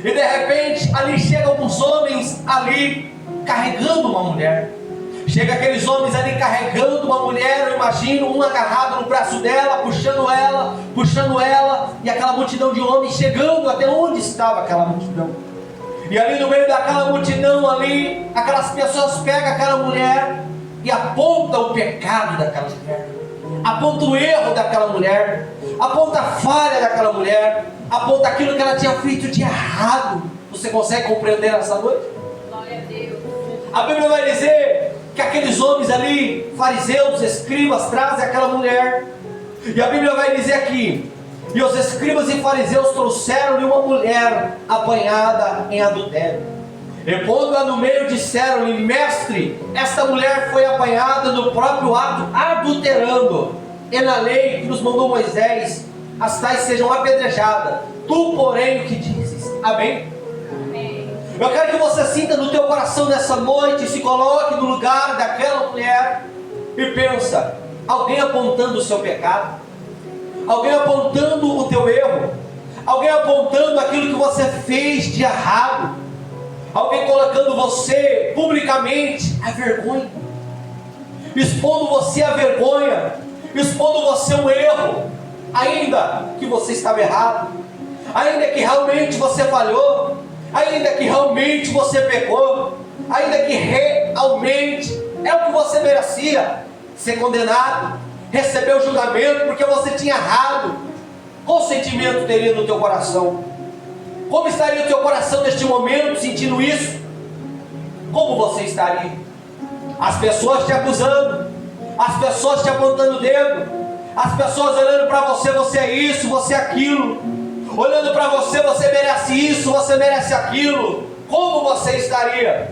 E de repente ali chegam alguns homens ali carregando uma mulher. Chega aqueles homens ali carregando uma mulher, eu imagino, um agarrado no braço dela, puxando ela, e aquela multidão de homens chegando até onde estava aquela multidão. E ali no meio daquela multidão ali, aquelas pessoas pegam aquela mulher e apontam o pecado daquela mulher, apontam o erro daquela mulher, apontam a falha daquela mulher, apontam aquilo que ela tinha feito de errado. Você consegue compreender essa noite? Glória a Deus. A Bíblia vai dizer que aqueles homens ali, fariseus, escribas, trazem aquela mulher. E a Bíblia vai dizer aqui: e os escribas e fariseus trouxeram-lhe uma mulher apanhada em adultério. E pondo-a no meio, disseram-lhe: mestre, esta mulher foi apanhada no próprio ato, adulterando. E na lei que nos mandou Moisés, as tais sejam apedrejadas. Tu, porém, o que dizes? Amém? Eu quero que você sinta no teu coração nessa noite, se coloque no lugar daquela mulher e pensa: alguém apontando o seu pecado, alguém apontando o teu erro, alguém apontando aquilo que você fez de errado, alguém colocando você publicamente à vergonha, expondo você à vergonha, expondo você um erro, ainda que você estava errado, ainda que realmente você falhou, ainda que realmente você pecou, ainda que realmente é o que você merecia, ser condenado, receber o julgamento porque você tinha errado. Qual sentimento teria no teu coração? Como estaria o teu coração neste momento sentindo isso? Como você estaria? As pessoas te acusando, as pessoas te apontando o dedo, as pessoas olhando para você: você é isso, você é aquilo, olhando para você: você merece isso, você merece aquilo. Como você estaria?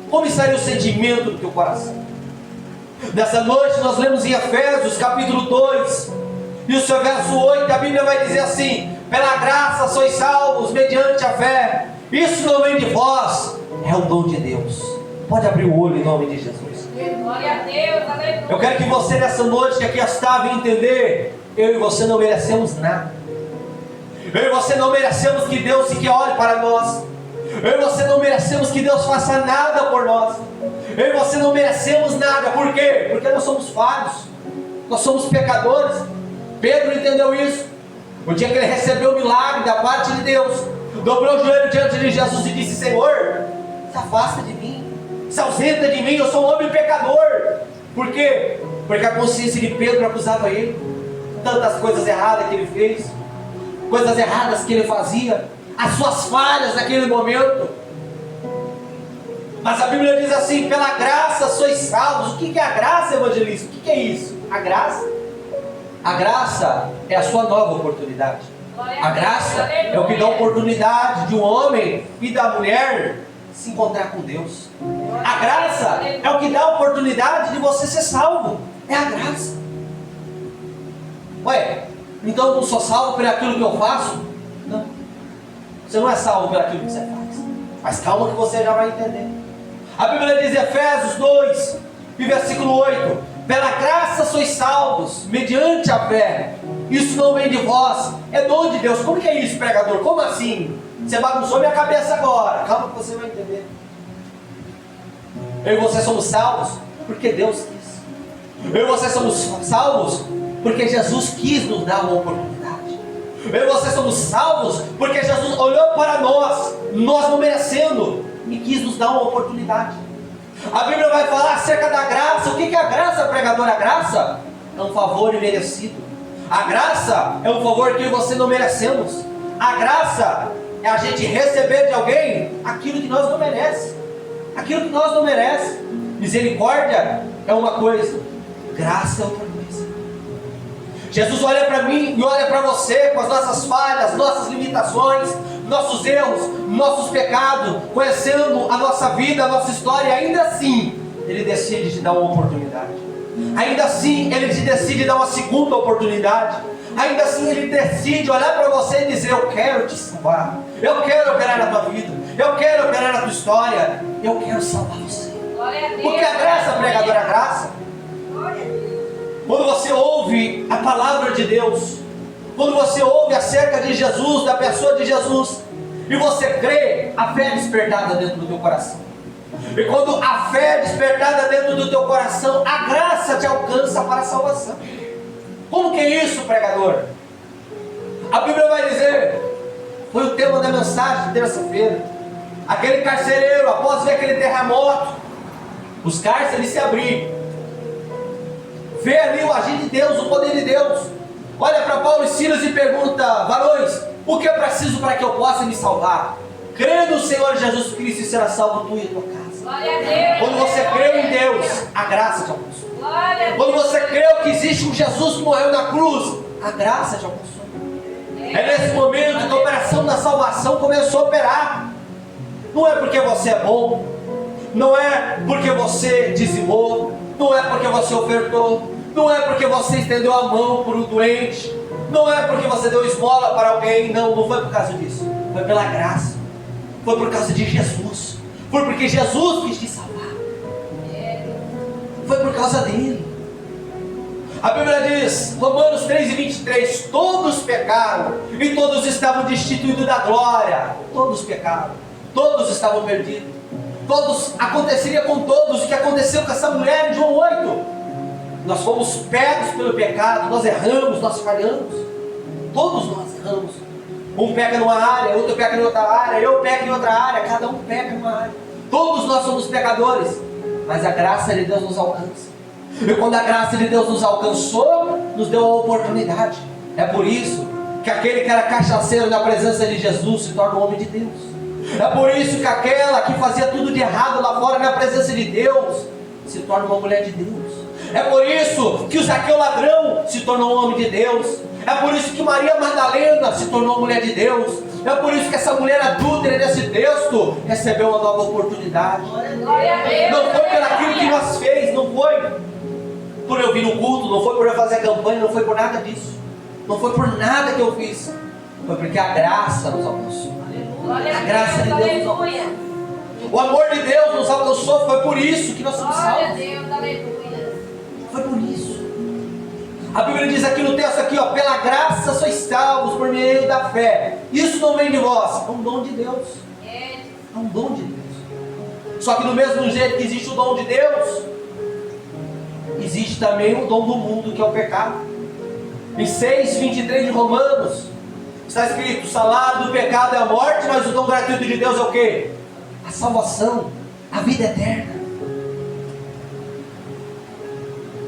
Como estaria o sentimento do teu coração? Nessa noite nós lemos em Efésios capítulo 2 e o seu verso 8, a Bíblia vai dizer assim: pela graça sois salvos mediante a fé, isso não vem de vós, é o dom de Deus. Pode abrir o olho em nome de Jesus. Glória a Deus, aleluia. Eu quero que você nessa noite que aqui estava entender: eu e você não merecemos nada. Eu e você não merecemos que Deus sequer olhe para nós. Eu e você não merecemos que Deus faça nada por nós. Eu e você não merecemos nada. Por quê? Porque nós somos falhos, nós somos pecadores. Pedro entendeu isso. O dia que ele recebeu o milagre da parte de Deus, dobrou o joelho diante de Jesus e disse: Senhor, se afasta de mim, se ausenta de mim, eu sou um homem pecador. Por quê? Porque a consciência de Pedro acusava ele, tantas coisas erradas que ele fez, coisas erradas que ele fazia, as suas falhas naquele momento. Mas a Bíblia diz assim: pela graça sois salvos. O que é a graça, evangelista? O que é isso? A graça é a sua nova oportunidade. A graça é o que dá a oportunidade de um homem e da mulher se encontrar com Deus. A graça é o que dá a oportunidade de você ser salvo. É a graça. Ué, então eu não sou salvo por aquilo que eu faço? Não. Você não é salvo por aquilo que você faz. Mas calma que você já vai entender. A Bíblia diz em Efésios 2, e versículo 8: pela graça sois salvos, mediante a fé. Isso não vem de vós, é dom de Deus. Como que é isso, pregador? Como assim? Você bagunçou minha cabeça agora. Calma que você vai entender. Eu e você somos salvos porque Deus quis. Eu e você somos salvos porque Jesus quis nos dar uma oportunidade. Eu e você somos salvos porque Jesus olhou para nós não merecendo, e quis nos dar uma oportunidade. A Bíblia vai falar acerca da graça. O que é a graça, pregador? A graça é um favor imerecido. A graça é um favor que você não merecemos. A graça é a gente receber de alguém aquilo que nós não merecemos. Aquilo que nós não merecemos. Misericórdia é uma coisa, graça é outra coisa. Jesus olha para mim e olha para você com as nossas falhas, nossas limitações, nossos erros, nossos pecados, conhecendo a nossa vida, a nossa história, e ainda assim Ele decide te dar uma oportunidade. Ainda assim Ele te decide dar uma segunda oportunidade. Ainda assim Ele decide olhar para você e dizer: eu quero te salvar, eu quero operar na tua vida, eu quero operar na tua história, eu quero salvar você. Porque a graça, pregador, a graça, quando você ouve a palavra de Deus, quando você ouve acerca de Jesus, da pessoa de Jesus, e você crê, a fé é despertada dentro do teu coração. E quando a fé é despertada dentro do teu coração, a graça te alcança para a salvação. Como que é isso, pregador? A Bíblia vai dizer, foi o tema da mensagem de terça-feira, aquele carcereiro, após ver aquele terremoto, os cárceres se abriram, vê ali o agir de Deus, o poder de Deus, olha para Paulo e Silas e pergunta: varões, o que eu preciso para que eu possa me salvar? Crê no Senhor Jesus Cristo e será salvo tu e tua casa. Glória a Deus. Quando você creu em Deus, a graça te alcançou. Glória a Deus. Quando você creu que existe um Jesus que morreu na cruz, a graça te alcançou. É nesse momento que a operação da salvação começou a operar. Não é porque você é bom, não é porque você dizimou, não é porque você ofertou, não é porque você estendeu a mão para o doente, não é porque você deu esmola para alguém. Não, não foi por causa disso. Foi pela graça. Foi por causa de Jesus. Foi porque Jesus quis te salvar. Foi por causa dele. A Bíblia diz, Romanos 3:23, todos pecaram e todos estavam destituídos da glória. Todos pecaram, todos estavam perdidos. Todos, aconteceria com todos o que aconteceu com essa mulher em João 8. Nós fomos pegos pelo pecado, nós erramos, nós falhamos. Todos nós erramos. Um pega numa área, outro pega em outra área, eu pego em outra área, cada um pega em uma área. Todos nós somos pecadores, mas a graça de Deus nos alcança. E quando a graça de Deus nos alcançou, nos deu a oportunidade. É por isso que aquele que era cachaceiro na presença de Jesus se torna um homem de Deus. É por isso que aquela que fazia tudo de errado lá fora na presença de Deus se torna uma mulher de Deus. É por isso que o Zaqueu ladrão se tornou um homem de Deus. É por isso que Maria Madalena se tornou uma mulher de Deus. É por isso que essa mulher adúltera desse texto recebeu uma nova oportunidade. Glória a Deus. Não foi por aquilo que nós fez, não foi por eu vir no culto, não foi por eu fazer campanha, não foi por nada disso. Não foi por nada que eu fiz. Foi porque a graça nos alcançou. Glória A graça de Deus nos aleluia. alcançou. O amor de Deus nos alcançou. Foi por isso que nós somos Glória a salvos. Deus, aleluia. Foi por isso. A Bíblia diz aqui no texto aqui, ó, pela graça sois salvos por meio da fé. Isso não vem de vós, é um dom de Deus. É um dom de Deus. Só que do mesmo jeito que existe o dom de Deus, existe também o dom do mundo, que é o pecado. Em 6:23 de Romanos está escrito: o salário do pecado é a morte, mas o dom gratuito de Deus é o quê? A salvação, a vida eterna.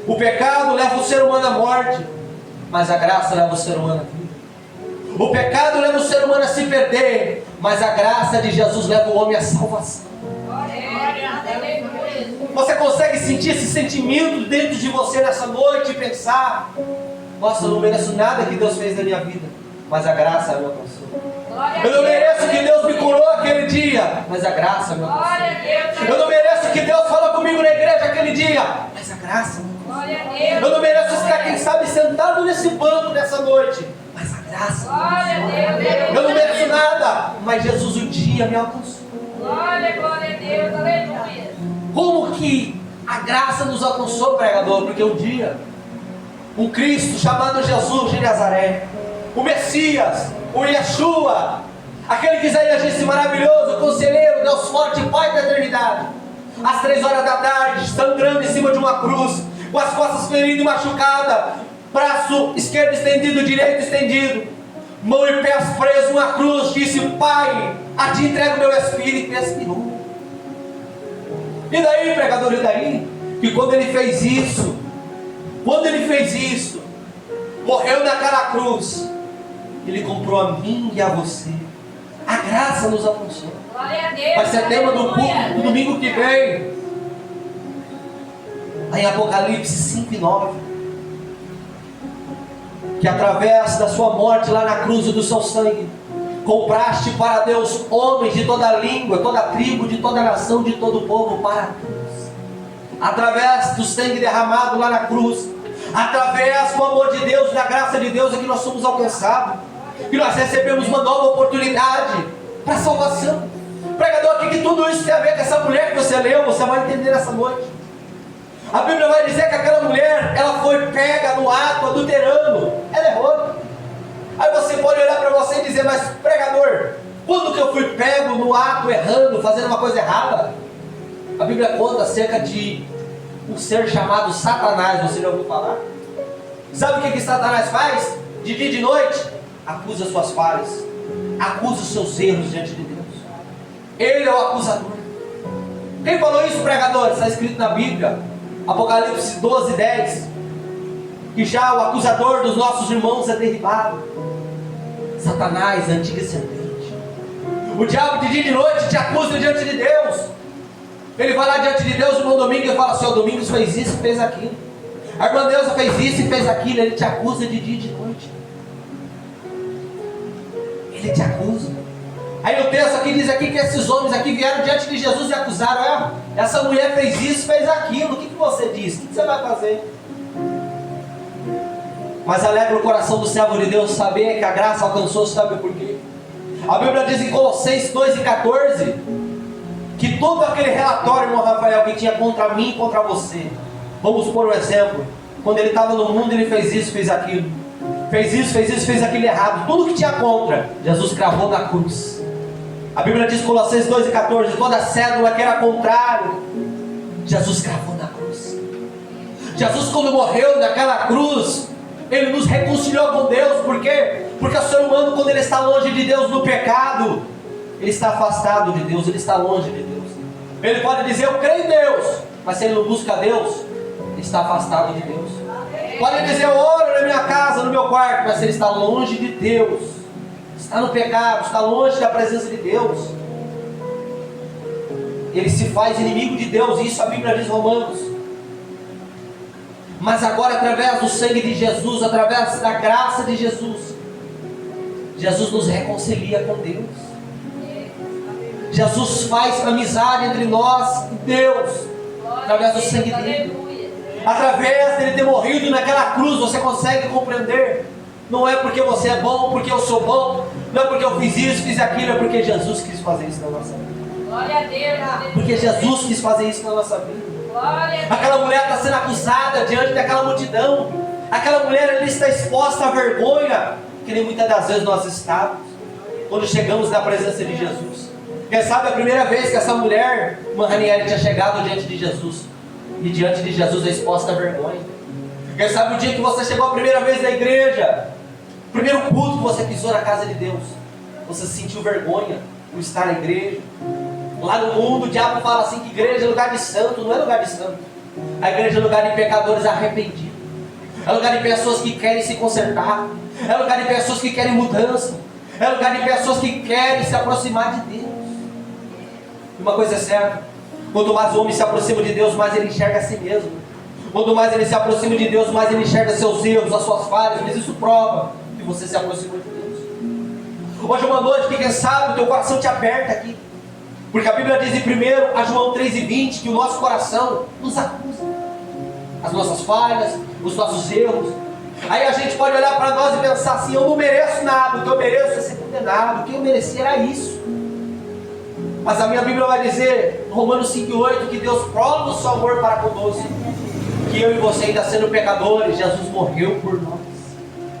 O pecado leva o ser humano à morte, mas a graça leva o ser humano à vida. O pecado leva o ser humano a se perder, mas a graça de Jesus leva o homem à salvação. Glória a Deus. Você consegue sentir esse sentimento dentro de você nessa noite e pensar: nossa, eu não mereço nada que Deus fez na minha vida, mas a graça me alcançou. Eu não mereço que Deus me curou aquele dia, mas a graça me alcançou. Glória a Deus. Eu não mereço que Deus falou comigo na igreja aquele dia, mas a graça me alcançou. Glória a Deus. Eu não mereço estar, quem sabe, sentado nesse banco nessa noite, mas a graça me Glória a alcançou. Deus. Eu não mereço nada, mas Jesus um dia me alcançou. Glória a Deus, aleluia. Como que a graça nos alcançou, pregador? Porque um dia, um Cristo chamado Jesus de Nazaré, o Messias, o Yeshua, aquele que Isaías disse maravilhoso, conselheiro, Deus forte, Pai da eternidade, às 3 horas da tarde, sangrando em cima de uma cruz, com as costas feridas e machucadas, braço esquerdo estendido, direito estendido, mão e pés presos numa cruz, disse: Pai, a ti entrego o meu espírito, e expirou. E daí, pregador, e daí? Que quando ele fez isso, morreu naquela cruz, ele comprou a mim e a você. A graça nos alcançou. Glória a Deus. Vai ser tema do culto do domingo que vem, lá em Apocalipse 5:9. Que através da sua morte lá na cruz e do seu sangue, compraste para Deus homens de toda língua, toda tribo, de toda nação, de todo povo, para Deus. Através do sangue derramado lá na cruz, através do amor de Deus, da graça de Deus, é que nós somos alcançados, que nós recebemos uma nova oportunidade para a salvação. Pregador, o que tudo isso tem a ver com essa mulher que você leu? Você vai entender nessa noite. A Bíblia vai dizer que aquela mulher, ela foi pega no ato adulterando. Ela errou. Aí você pode olhar para você e dizer: mas pregador, Quando que eu fui pego no ato errando, fazendo uma coisa errada? A Bíblia conta acerca de um ser chamado Satanás. Você já ouviu falar? Sabe o que Satanás faz? De dia e de noite, acusa suas falhas, acusa os seus erros diante de Deus. Ele é o acusador. Quem falou isso, pregador? Está escrito na Bíblia, Apocalipse 12:10, que já o acusador dos nossos irmãos é derribado. Satanás, a antiga serpente. O diabo de dia e de noite te acusa diante de Deus. Ele vai lá diante de Deus no domingo e fala assim: o Domingos fez isso e fez aquilo, a irmã Neuza fez isso e fez aquilo. Ele te acusa de dia e de noite. Ele te acusa. Aí o texto aqui diz aqui que esses homens aqui vieram diante de Jesus e acusaram: essa mulher fez isso, fez aquilo. O que você diz? O que você vai fazer? Mas alegra o coração do servo de Deus saber que a graça alcançou, sabe por quê? A Bíblia diz em Colossenses 2:14 que todo aquele relatório, irmão Rafael, que tinha contra mim e contra você, vamos por um exemplo, quando ele estava no mundo ele fez isso, fez aquilo, fez aquilo errado, tudo que tinha contra, Jesus cravou na cruz. A Bíblia diz em Colossenses 2:14, toda cédula que era contrário, Jesus cravou na cruz. Jesus, quando morreu naquela cruz, ele nos reconciliou com Deus. Por quê? Porque o ser humano, quando ele está longe de Deus no pecado, ele está afastado de Deus, ele está longe de Deus. Ele pode dizer: eu creio em Deus, mas se ele não busca Deus, ele está afastado de Deus. Pode dizer: eu oro na minha casa, no meu quarto, mas se ele está longe de Deus, está no pecado, está longe da presença de Deus, ele se faz inimigo de Deus. Isso a Bíblia diz em Romanos. Mas agora, através do sangue de Jesus, através da graça de Jesus, Jesus nos reconcilia com Deus. Jesus faz amizade entre nós e Deus, através do sangue dele. Através dele ter morrido naquela cruz, você consegue compreender. Não é porque você é bom, porque eu sou bom, não é porque eu fiz isso, fiz aquilo, é porque Jesus quis fazer isso na nossa vida. Glória a Deus. Porque Jesus quis fazer isso na nossa vida. Aquela mulher está sendo acusada diante daquela multidão. Aquela mulher ali está exposta à vergonha, que nem muitas das vezes nós estamos, quando chegamos na presença de Jesus. Quem sabe a primeira vez que essa mulher, uma Ranieri, tinha chegado diante de Jesus, e diante de Jesus é exposta à vergonha. Quem sabe o dia que você chegou a primeira vez na igreja, o primeiro culto que você pisou na casa de Deus, você sentiu vergonha por estar na igreja. Lá no mundo o diabo fala assim que igreja é lugar de santo. Não é lugar de santo. A igreja é lugar de pecadores arrependidos, é lugar de pessoas que querem se consertar, é lugar de pessoas que querem mudança, é lugar de pessoas que querem se aproximar de Deus. E uma coisa é certa: quanto mais o homem se aproxima de Deus, mais ele enxerga a si mesmo. Quanto mais ele se aproxima de Deus, mais ele enxerga seus erros, as suas falhas. Mas isso prova que você se aproximou de Deus. Hoje é uma noite que, quem sabe, o teu coração te aperta aqui, porque a Bíblia diz em 1 a João 3:20 que o nosso coração nos acusa, as nossas falhas, os nossos erros. Aí a gente pode olhar para nós e pensar assim: eu não mereço nada, o que eu mereço é ser condenado, o que eu merecia era isso. Mas a minha Bíblia vai dizer, Romanos 5:8, que Deus prova o seu amor para conosco, que eu e você, ainda sendo pecadores, Jesus morreu por nós.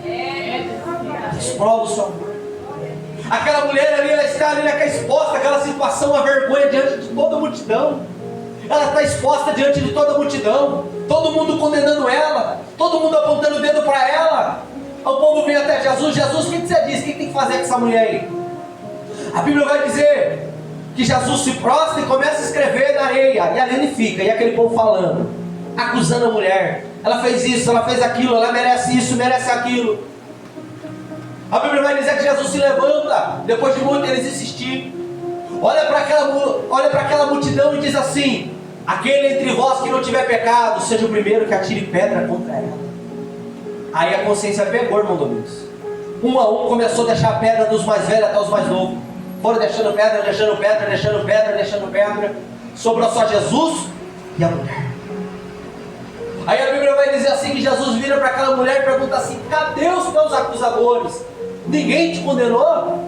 Deus prova o seu amor. Aquela mulher ali, ela está ali exposta àquela situação, a vergonha diante de toda a multidão. Ela está exposta diante de toda a multidão, todo mundo condenando ela, todo mundo apontando o dedo para ela. O povo vem até Jesus: Jesus, o que você diz? O que tem que fazer com essa mulher aí? A Bíblia vai dizer que Jesus se prostra e começa a escrever na areia, e ali ele fica, e aquele povo falando, acusando a mulher: ela fez isso, ela fez aquilo, ela merece isso, merece aquilo. A Bíblia vai dizer que Jesus se levanta, depois de muito eles insistirem, olha para aquela multidão e diz assim: aquele entre vós que não tiver pecado, seja o primeiro que atire pedra contra ela. Aí a consciência pegou, irmão Domingos. Um a um começou a deixar pedra, dos mais velhos até os mais novos. Foram deixando pedra, deixando pedra, deixando pedra, deixando pedra. Sobrou só Jesus e a mulher. Aí a Bíblia vai dizer assim que Jesus vira para aquela mulher e pergunta assim: cadê os teus acusadores? Ninguém te condenou?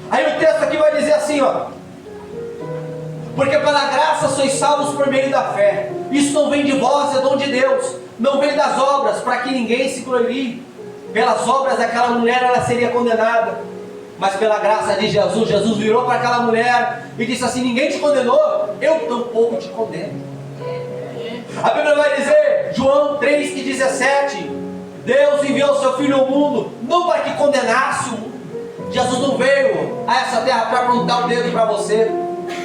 Aí o texto aqui vai dizer assim, ó: porque pela graça sois salvos por meio da fé. Isso não vem de vós, é dom de Deus. Não vem das obras, para que ninguém se glorie. Pelas obras daquela mulher ela seria condenada, Mas pela graça de Jesus, Jesus virou para aquela mulher e disse assim: ninguém te condenou, eu tampouco te condeno. A Bíblia vai dizer, João 3,17, Deus enviou o seu Filho ao mundo, não para que condenasse o mundo. Jesus não veio a essa terra para apontar o dedo para você.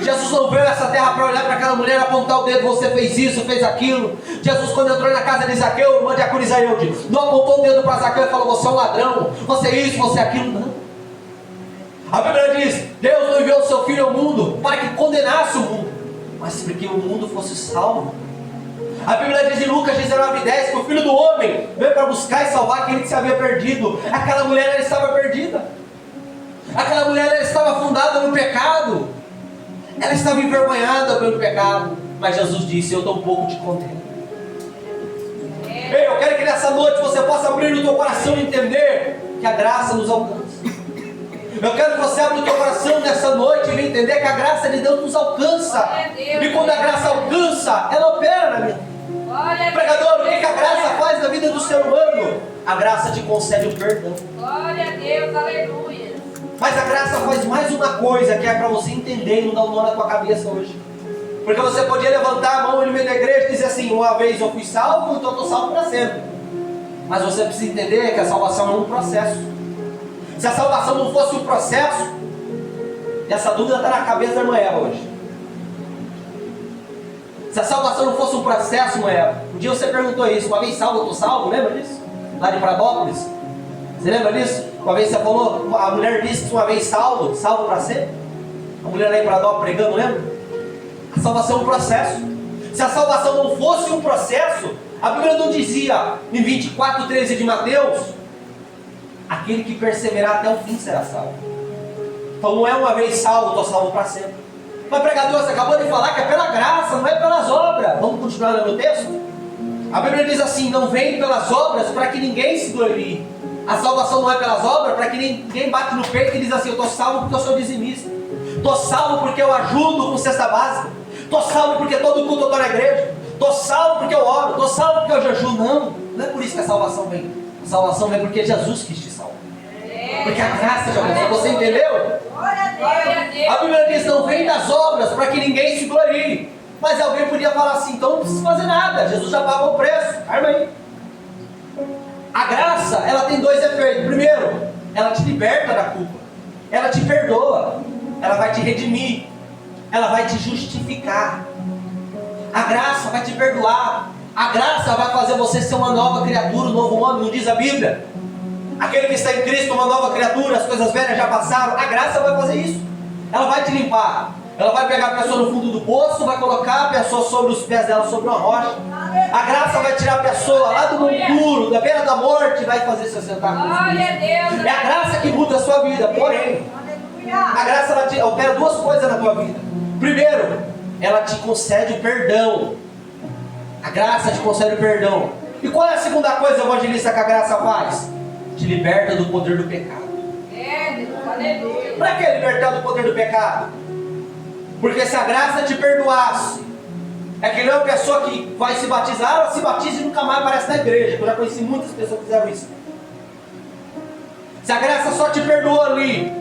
Jesus não veio a essa terra para olhar para aquela mulher e apontar o dedo: você fez isso, fez aquilo. Jesus, quando entrou na casa de Zaqueu, irmã de Acurizaeude, não apontou o dedo para Zaqueu e falou: você é um ladrão, você é isso, você é aquilo. Não. A Bíblia diz, Deus não enviou o seu Filho ao mundo para que condenasse o mundo, mas para que o mundo fosse salvo. A Bíblia diz em Lucas 19:10 que o Filho do Homem veio para buscar e salvar aquele que se havia perdido. Aquela mulher, ela estava perdida. Aquela mulher, ela estava afundada no pecado. Ela estava envergonhada pelo pecado. Mas Jesus disse: eu tampouco te condeno. Ei, eu quero que nessa noite você possa abrir o teu coração e entender que a graça nos alcança. Eu quero que você abra o teu coração nessa noite e venha entender que a graça de Deus nos alcança. E quando a graça alcança, ela opera na minha vida. Pregador, o que a graça faz na vida do ser humano? A graça te concede o perdão. Glória a Deus, aleluia. Mas a graça faz mais uma coisa, que é para você entender e não dar um nó na tua cabeça hoje. Porque você podia levantar a mão no meio da igreja e dizer assim: uma vez eu fui salvo, então eu estou salvo para sempre. Mas você precisa entender que a salvação é um processo. Se a salvação não fosse um processo, essa dúvida está na cabeça da irmã Eva hoje. Se a salvação não fosse um processo, irmã Eva, um dia você perguntou isso: uma vez salvo, eu estou salvo, lembra disso? Lá de Pradópolis. Você lembra disso? Uma vez você falou, a mulher disse que uma vez salvo, salvo para sempre. A mulher lá em Pradópolis pregando, lembra? A salvação é um processo. Se a salvação não fosse um processo, a Bíblia não dizia em 24:13 de Mateus: aquele que perseverar até o fim será salvo. Então não é uma vez salvo, estou salvo para sempre. Mas pregador, você acabou de falar que é pela graça, não é pelas obras. Vamos continuar lendo o texto? A Bíblia diz assim: não vem pelas obras para que ninguém se glorie. A salvação não é pelas obras para que ninguém bate no peito e diz assim: eu estou salvo porque eu sou dizimista, estou salvo porque eu ajudo com cesta básica, estou salvo porque todo culto eu estou na igreja, estou salvo porque eu oro, estou salvo porque eu jejuo. Não, não é por isso que a salvação vem. A salvação vem porque Jesus quis te salvar. Porque a graça já veio. Você entendeu? A Bíblia diz: não vem das obras para que ninguém se glorie. Mas alguém podia falar assim: então não precisa fazer nada, Jesus já pagou o preço. Arma aí. A graça, ela tem dois efeitos. Primeiro, ela te liberta da culpa, ela te perdoa, ela vai te redimir, ela vai te justificar. A graça vai te perdoar, a graça vai fazer você ser uma nova criatura, um novo homem. Não diz a Bíblia? Aquele que está em Cristo, uma nova criatura, as coisas velhas já passaram. A graça vai fazer isso. Ela vai te limpar. Ela vai pegar a pessoa no fundo do poço, vai colocar a pessoa sobre os pés dela, sobre uma rocha. A graça vai tirar a pessoa lá do mundo duro, da beira da morte, e vai fazer você sentar com Deus. É a graça que muda a sua vida. Porém, a graça, ela opera duas coisas na tua vida. Primeiro, ela te concede o perdão. A graça te concede o perdão. E qual é a segunda coisa, evangelista, que a graça faz? Te liberta do poder do pecado. Para que libertar do poder do pecado? Porque se a graça te perdoasse, é que não é uma pessoa que vai se batizar, ela se batiza e nunca mais aparece na igreja. Eu já conheci muitas pessoas que fizeram isso. Se a graça só te perdoou ali,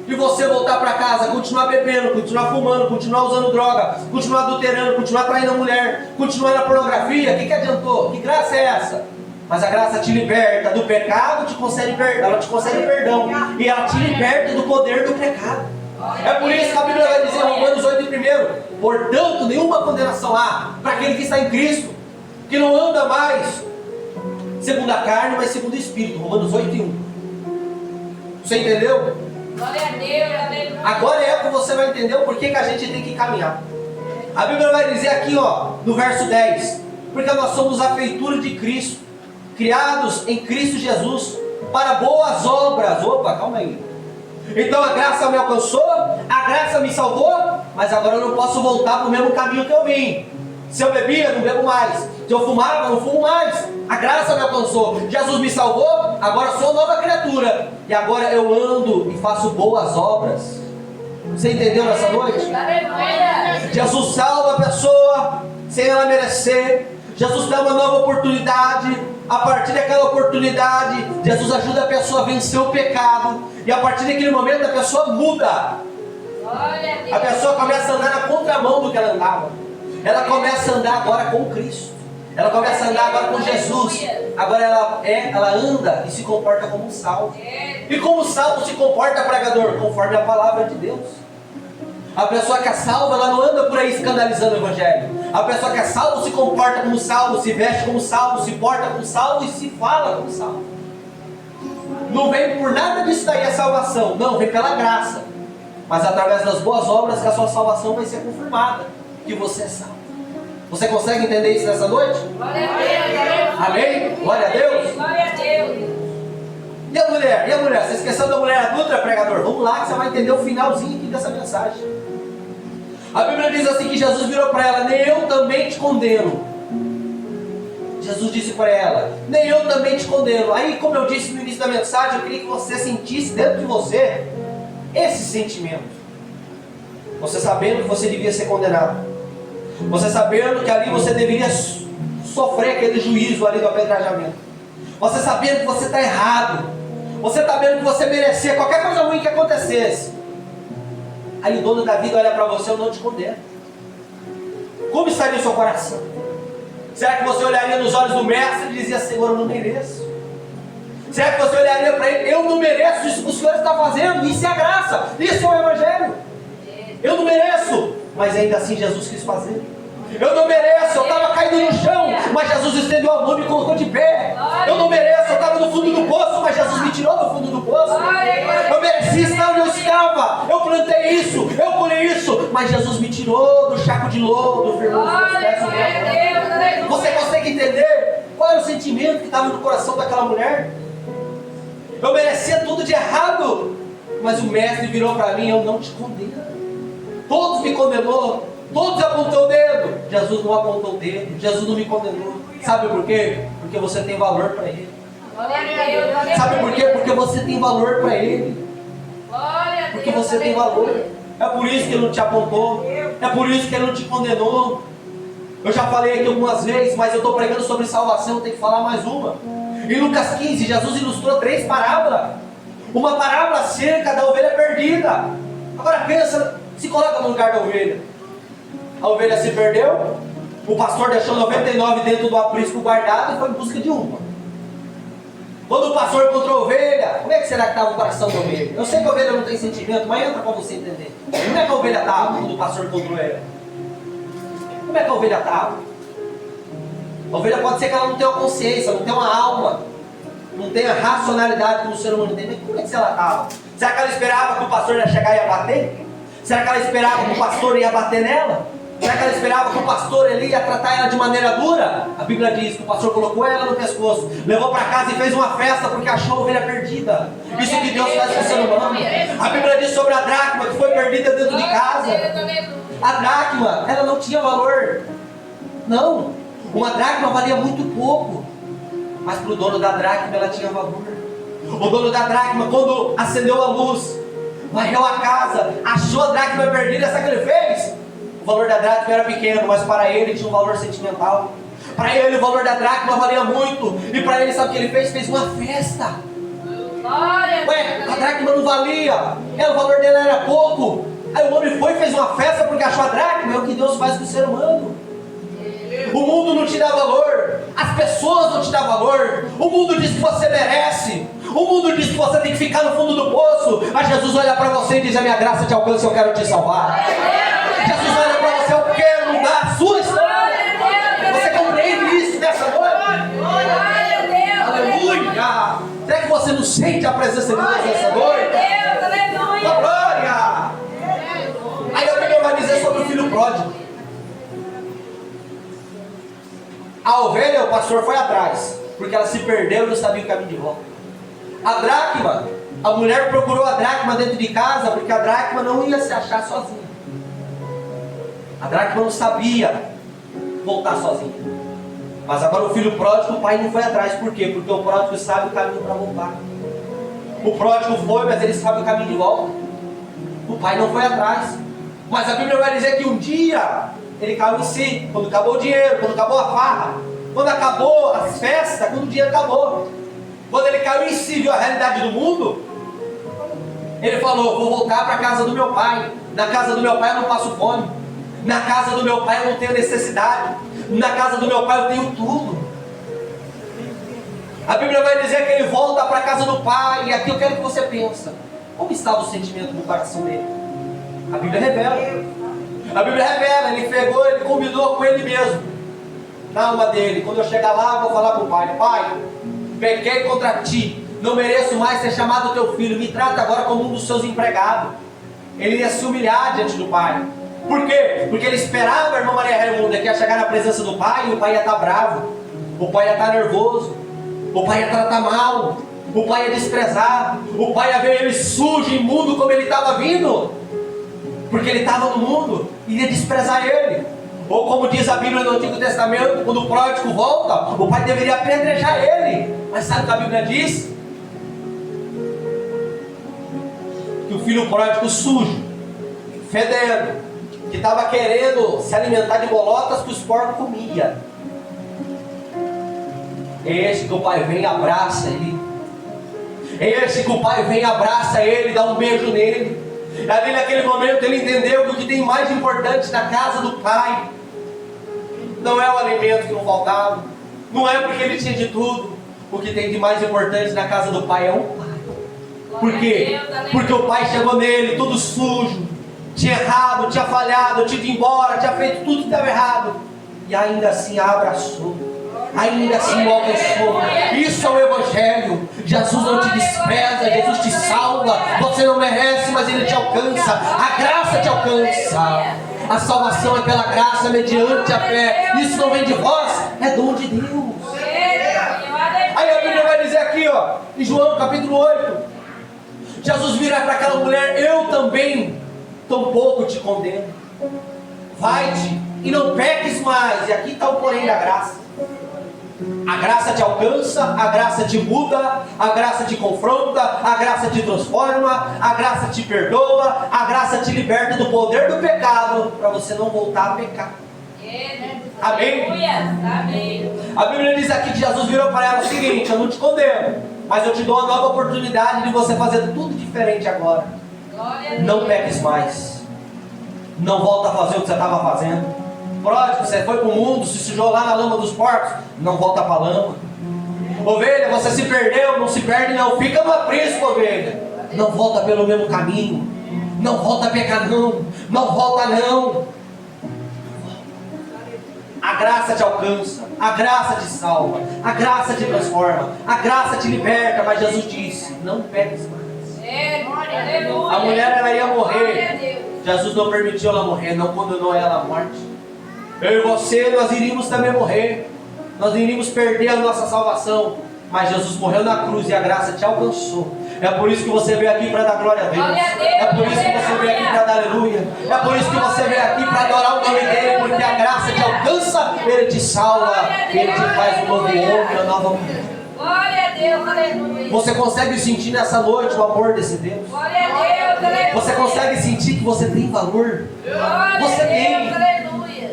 e você voltar para casa, continuar bebendo, continuar fumando, continuar usando droga, continuar adulterando, continuar traindo a mulher, continuar na pornografia, o que adiantou? Que graça é essa? Mas a graça te liberta do pecado, te concede perdão, ela te concede perdão, e ela te liberta do poder do pecado. É por isso que a Bíblia vai dizer em Romanos 8:1: portanto, nenhuma condenação há para aquele que está em Cristo, que não anda mais segundo a carne, mas segundo o Espírito. Romanos 8:1. Você entendeu? Glória a Deus, aleluia. Agora é que você vai entender o porquê que a gente tem que caminhar. A Bíblia vai dizer aqui, no verso 10: porque nós somos a feitura de Cristo, criados em Cristo Jesus para boas obras. Opa, calma aí. Então a graça me alcançou, a graça me salvou, mas agora eu não posso voltar para o mesmo caminho que eu vim. Se eu bebia, não bebo mais. Se eu fumava, não fumo mais. A graça me alcançou, Jesus me salvou, agora eu sou nova criatura. E agora eu ando e faço boas obras. Você entendeu nessa noite? Aleluia. Jesus salva a pessoa sem ela merecer. Jesus dá uma nova oportunidade. A partir daquela oportunidade, Jesus ajuda a pessoa a vencer o pecado. E a partir daquele momento a pessoa muda. Glória a Deus. A pessoa começa a andar na contramão do que ela andava. Ela começa a andar agora com Cristo. Ela começa a andar agora com Jesus. Agora ela anda e se comporta como um salvo. E como o salvo se comporta, pregador? Conforme a palavra de Deus. A pessoa que é salva, ela não anda por aí escandalizando o evangelho. A pessoa que é salva se comporta como salvo, se veste como salvo, se porta como salvo e se fala como salvo. Não vem por nada disso daí a salvação. Não, vem pela graça. Mas através das boas obras que a sua salvação vai ser confirmada. Que você é salvo. Você consegue entender isso nessa noite? Glória a Deus. Amém? Glória a Deus. Glória a Deus. E a mulher? E a mulher? Você esqueceu da mulher adulta, pregador? Vamos lá que você vai entender o finalzinho aqui dessa mensagem. A Bíblia diz assim que Jesus virou para ela: nem eu também te condeno. Jesus disse para ela: nem eu também te condeno. Aí, como eu disse no início da mensagem, eu queria que você sentisse dentro de você esse sentimento. Você sabendo que você devia ser condenado. Você sabendo que ali você deveria sofrer aquele juízo ali do apedrejamento. Você sabendo que você está errado. Você sabendo que você merecia qualquer coisa ruim que acontecesse. Aí o dono da vida olha para você: eu não te condeno. Como estaria o seu coração? Será que você olharia nos olhos do mestre e dizia: Senhor, eu não mereço? Será que você olharia para ele: eu não mereço isso que o Senhor está fazendo? Isso é a graça, isso é o Evangelho. Eu não mereço, mas ainda assim Jesus quis fazer. Eu não mereço, eu estava caído no chão, mas Jesus estendeu a mão e me colocou de pé. Eu não mereço, eu estava no fundo do poço, mas Jesus me tirou do fundo do poço. Eu mereci estar onde eu estava. Eu plantei isso, eu colhei isso, mas Jesus me tirou do chaco de lodo, firmou os meus pés no meu. Você consegue entender qual era o sentimento que estava no coração daquela mulher? Eu merecia tudo de errado, mas o mestre virou para mim: eu não te condeno. Todos me condenou, todos apontou o dedo. Jesus não apontou o dedo, Jesus não me condenou. Sabe por quê? Porque você tem valor para Ele. Sabe por quê? Porque você tem valor para Ele. Porque você tem valor. É por isso que Ele não te apontou. É por isso que Ele não te condenou. Eu já falei aqui algumas vezes, mas eu estou pregando sobre salvação, tem que falar mais uma. Em Lucas 15, Jesus ilustrou 3 parábolas. Uma parábola acerca da ovelha perdida. Agora pensa, se coloca no lugar da ovelha. A ovelha se perdeu, o pastor deixou 99 dentro do aprisco guardado e foi em busca de uma. Quando o pastor encontrou a ovelha, como é que será que estava o coração da ovelha? Eu sei que a ovelha não tem sentimento, mas entra para você entender. Como é que a ovelha estava quando o pastor encontrou ela? Como é que a ovelha estava? A ovelha pode ser que ela não tenha uma consciência, não tenha uma alma, não tenha racionalidade como o ser humano tem. Mas como é que ela estava? Será que ela esperava que o pastor ia chegar e ia bater? Será que ela esperava que o pastor ia bater nela? Será que ela esperava que o pastor ali ia tratar ela de maneira dura? A Bíblia diz que o pastor colocou ela no pescoço, levou para casa e fez uma festa porque achou a ovelha perdida. Isso que Deus faz com o ser humano. A Bíblia diz sobre a dracma que foi perdida dentro de casa. A dracma, ela não tinha valor. Não, uma dracma valia muito pouco, mas para o dono da dracma ela tinha valor. O dono da dracma, quando acendeu a luz, varreu a casa, achou a dracma perdida, sabe o que ele fez? O valor da dracma era pequeno, mas para ele tinha um valor sentimental. Para ele o valor da dracma valia muito. E para ele, sabe o que ele fez? Fez uma festa. Ué, a dracma não valia, o valor dela era pouco. Aí o homem foi e fez uma festa porque achou a dracma. É o que Deus faz com o ser humano. O mundo não te dá valor, as pessoas não te dão valor. O mundo diz que você merece. O mundo diz que você tem que ficar no fundo do poço. Mas Jesus olha para você e diz: a minha graça te alcança, eu quero te salvar. Jesus olha para você: eu quero mudar a sua história. Você compreende isso nessa noite? Aleluia! Será que você não sente a presença de Deus nessa noite? Oh, glória! Aí a Bíblia vai dizer sobre o filho pródigo. A ovelha, o pastor foi atrás, porque ela se perdeu e não sabia o caminho de volta. A dracma, a mulher procurou a dracma dentro de casa, porque a dracma não ia se achar sozinha. A dracma não sabia voltar sozinha. Mas agora o filho pródigo, o pai não foi atrás. Por quê? Porque o pródigo sabe o caminho para voltar. O pródigo foi, mas ele sabe o caminho de volta. O pai não foi atrás. Mas a Bíblia vai dizer que um dia ele caiu em si. Quando acabou o dinheiro, quando acabou a farra, quando acabou as festas, quando o dinheiro acabou. Quando ele caiu em si, viu a realidade do mundo, ele falou: vou voltar para a casa do meu pai. Na casa do meu pai eu não passo fome. Na casa do meu pai eu não tenho necessidade. Na casa do meu pai eu tenho tudo. A Bíblia vai dizer que ele volta para a casa do pai. E aqui eu quero que você pense: como estava o sentimento do coração dele? A Bíblia revela. A Bíblia revela. Ele pegou, ele combinou com ele mesmo, na alma dele: quando eu chegar lá, eu vou falar para o pai: pai, pequei contra ti, não mereço mais ser chamado teu filho, me trata agora como um dos seus empregados. Ele ia se humilhar diante do pai. Por quê? Porque ele esperava a irmã Maria Raimunda, que ia chegar na presença do pai, e o pai ia estar bravo, o pai ia estar nervoso, o pai ia tratar mal, o pai ia desprezar, o pai ia ver ele sujo, imundo como ele estava vindo, porque ele estava no mundo, iria desprezar ele. Ou como diz a Bíblia no Antigo Testamento, quando o pródigo volta, o pai deveria apedrejar ele. Mas sabe o que a Bíblia diz? Que o filho pródigo sujo, fedendo, que estava querendo se alimentar de bolotas que os porcos comiam, é esse que o pai vem e abraça ele. É esse que o pai vem e abraça ele, dá um beijo nele. E ali naquele momento ele entendeu que o que tem mais importante na casa do pai não é o alimento que não faltava, não é porque ele tinha de tudo. O que tem de mais importante na casa do pai é o pai. Por quê? Porque o pai chegou nele todo sujo, tinha errado, tinha falhado, tinha ido embora, tinha feito tudo que estava errado, e ainda assim a abraçou, ainda assim o alcançou. Isso é o Evangelho. Jesus não te despreza, Jesus te salva. Você não merece, mas Ele te alcança. A graça te alcança. A salvação é pela graça, mediante a fé. Isso não vem de vós, é dom de Deus. Aí a Bíblia vai dizer aqui, ó, em João capítulo 8, Jesus vira para aquela mulher: eu também tampouco te condeno. Vai-te e não peques mais. E aqui está o porém da graça. A graça te alcança, a graça te muda, a graça te confronta, a graça te transforma, a graça te perdoa, a graça te liberta do poder do pecado, para você não voltar a pecar. Amém? A Bíblia diz aqui que Jesus virou para ela o seguinte: eu não te condeno, mas eu te dou uma nova oportunidade de você fazer tudo diferente agora. Não peques mais. Não volta a fazer o que você estava fazendo. Pródigo, você foi para o mundo, se sujou lá na lama dos porcos, não volta para a lama. Ovelha, você se perdeu, não se perde não, fica no aprisco, ovelha. Não volta pelo mesmo caminho, não volta a pecar não, não volta não. A graça te alcança, a graça te salva, a graça te transforma, a graça te liberta. Mas Jesus disse: não peques mais. A mulher, ela ia morrer, Jesus não permitiu ela morrer, não condenou ela à morte. Eu e você, nós iríamos também morrer, nós iríamos perder a nossa salvação, mas Jesus morreu na cruz e a graça te alcançou. É por isso que você veio aqui para dar glória a Deus. É por isso que você veio aqui para dar aleluia. É por isso que você veio aqui para adorar o nome dele, porque a graça te alcança, ele te salva, ele te faz um novo homem, uma nova mulher. Glória a Deus, aleluia. Você consegue sentir nessa noite o amor desse Deus? Glória a Deus, aleluia. Você consegue sentir que você tem valor? Você tem.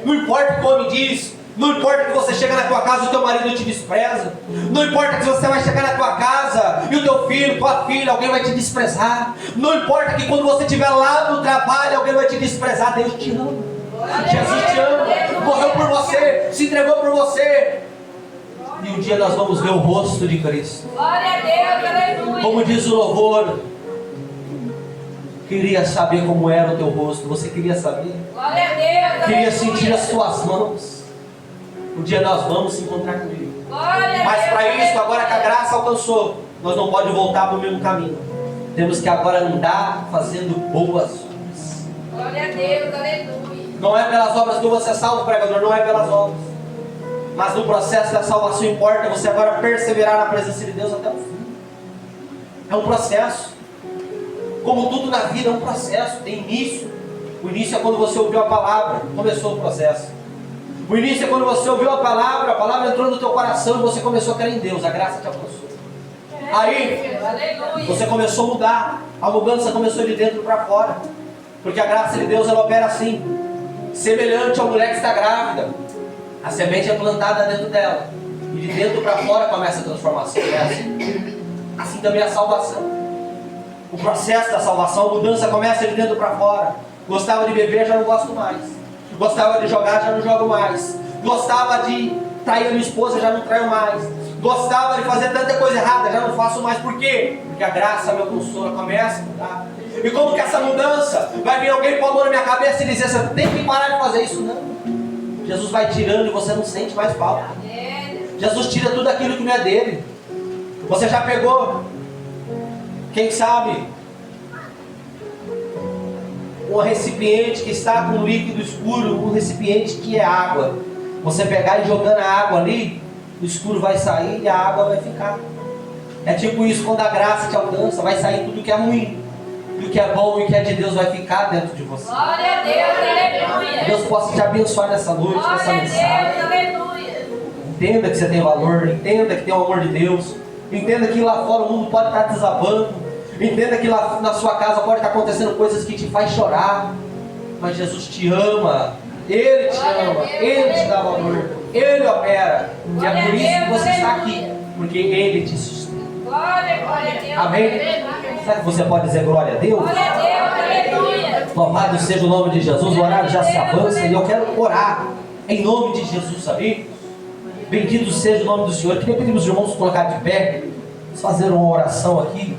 Não importa o que o homem diz, não importa que você chega na tua casa e o teu marido te despreza, não importa que você vai chegar na tua casa e o teu filho, tua filha, alguém vai te desprezar, não importa que quando você estiver lá no trabalho alguém vai te desprezar. Deus te ama, Jesus te ama, morreu por você, se entregou por você, e um dia nós vamos ver o rosto de Cristo. Glória a Deus, aleluia. Como diz o louvor: queria saber como era o teu rosto. Você queria saber? Glória a Deus, queria aleluia. sentir as tuas mãos. Um dia nós vamos se encontrar com Ele. Glória Mas a para Deus, isso, agora que a graça alcançou, nós não podemos voltar para o mesmo caminho. Temos que agora andar fazendo boas obras. glória a Deus, aleluia. Não é pelas obras que você é salvo, pregador, não é pelas obras. Mas no processo da salvação importa você agora perseverar na presença de Deus até o fim. É um processo. Como tudo na vida é um processo, tem início. O início é quando você ouviu a palavra, começou o processo. O início é quando você ouviu a palavra entrou no teu coração e você começou a crer em Deus, a graça te alcançou. Aí, você começou a mudar, a mudança começou de dentro para fora. Porque a graça de Deus, ela opera assim. Semelhante à mulher que está grávida, a semente é plantada dentro dela, e de dentro para fora começa a transformação. É assim também a salvação. O processo da salvação, a mudança começa de dentro para fora. Gostava de beber, já não gosto mais. Gostava de jogar, já não jogo mais. Gostava de trair a minha esposa, já não traio mais. Gostava de fazer tanta coisa errada, já não faço mais. Por quê? Porque a graça me alcançou, começa a mudar. E como que essa mudança? Vai vir alguém pôr a mão na minha cabeça e dizer, você tem que parar de fazer isso? Não. Jesus vai tirando e você não sente mais falta. Jesus tira tudo aquilo que não é dele. Você já pegou, quem sabe, um recipiente que está com um líquido escuro, um recipiente que é água. Você pegar e jogando a água ali, o escuro vai sair e a água vai ficar. É tipo isso, quando a graça te alcança, vai sair tudo que é ruim. Tudo que é bom e que é de Deus vai ficar dentro de você. Glória a Deus, aleluia. Deus possa te abençoar nessa noite, nessa Glória a mensagem. Deus, aleluia. Entenda que você tem valor, entenda que tem o amor de Deus. Entenda que lá fora o mundo pode estar desabando. Entenda que lá na sua casa pode estar acontecendo coisas que te faz chorar. Mas Jesus te ama. Ele te ama. Ele te dá valor. Ele opera. E é por isso que você está aqui. Porque Ele te sustenta. Glória a Deus. Amém? Será que você pode dizer glória a Deus? Glória a Deus, aleluia. Louvado seja o nome de Jesus. O horário já se avança e eu quero orar em nome de Jesus, sabe? Bendito seja o nome do Senhor. Eu queria pedir para os irmãos colocar de pé, fazer uma oração aqui.